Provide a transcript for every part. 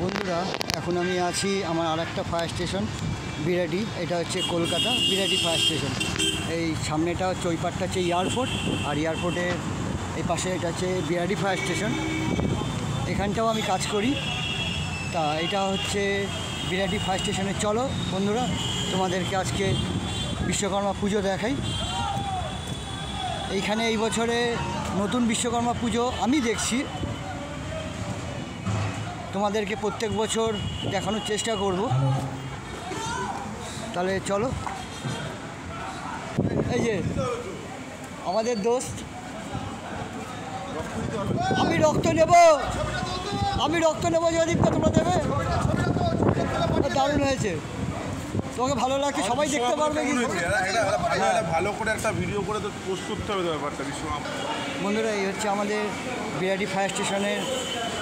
বন্ধুরা, এখন আমি আছি আমার আরেকটা ফায়ার স্টেশন বিরাটি। এটা হচ্ছে কলকাতা বিরাটি ফায়ার স্টেশন। এই সামনেটা হচ্ছে, ওই পারটা হচ্ছে এয়ারপোর্ট, আর এয়ারপোর্টের এই পাশে এটা হচ্ছে বিরাটি ফায়ার স্টেশন। এখানটাও আমি কাজ করি। তা এটা হচ্ছে বিরাটি ফায়ার স্টেশনে। চলো বন্ধুরা, তোমাদেরকে আজকে বিশ্বকর্মা পুজো দেখাই। এইখানে এই বছরে নতুন বিশ্বকর্মা পুজো আমি দেখছি, তোমাদেরকে প্রত্যেক বছর দেখানোর চেষ্টা করব। তাহলে চলো। এই যে আমাদের দোস্ত, আমি রক্ত নেব জয়দীপকে, তোমরা দেবে? দারুণ হয়েছে, তোমাকে ভালো লাগছে, সবাই দেখতে পারবে। কিন্তু ভালো করে একটা ভিডিও করে তো পোস্ট করতে হবে ব্যাপারটা। বন্ধুরা, এই হচ্ছে আমাদের বিরাটি ফায়ার স্টেশনের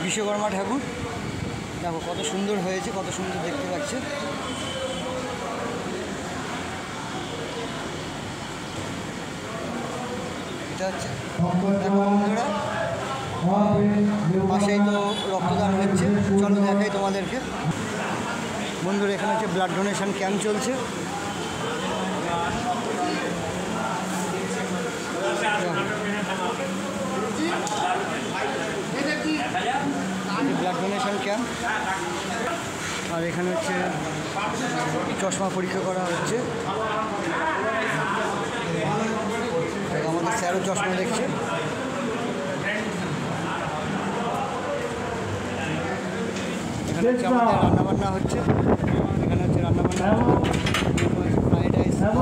বিশ্বকর্মা ঠাকুর। দেখো কত সুন্দর হয়েছে, কত সুন্দর দেখতে লাগছে। এটা হচ্ছে দেখো বন্ধুরা, পাশেই তো রক্তদান হচ্ছে। চলো দেখাই তোমাদেরকে। বন্ধুরা, এখানে হচ্ছে ব্লাড ডোনেশন ক্যাম্প চলছে। Blood donation camp. আর এখানে হচ্ছে চশমা পরীক্ষা করা হচ্ছে। আমাদের স্যারও চশমা দেখছে। এখানে হচ্ছে আমাদের রান্নাবান্না হচ্ছে। এখানে হচ্ছে রান্নাবান্না, ফ্রাইড রাইস, আরও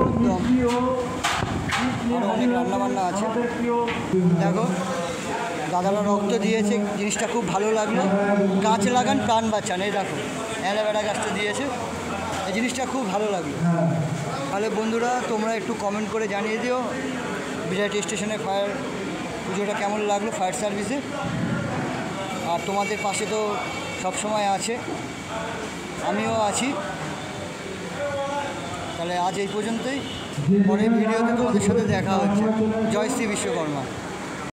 অনেক রান্নাবান্না আছে। দেখো দাদারা রক্ত দিয়েছে, জিনিসটা খুব ভালো লাগলো। গাছ লাগান প্রাণ বাঁচান, এই দেখো অ্যালোভেরা গাছটা দিয়েছে, এই জিনিসটা খুব ভালো লাগলো। তাহলে বন্ধুরা, তোমরা একটু কমেন্ট করে জানিয়ে দিও বিরাটি স্টেশনে ফায়ার পুজোটা কেমন লাগলো, ফায়ার সার্ভিসে। আর তোমাদের পাশে তো সবসময় আছে, আমিও আছি। তাহলে আজ এই পর্যন্তই, পরের ভিডিওতে তোমাদের সাথে দেখা হচ্ছে। জয় শ্রী বিশ্বকর্মা।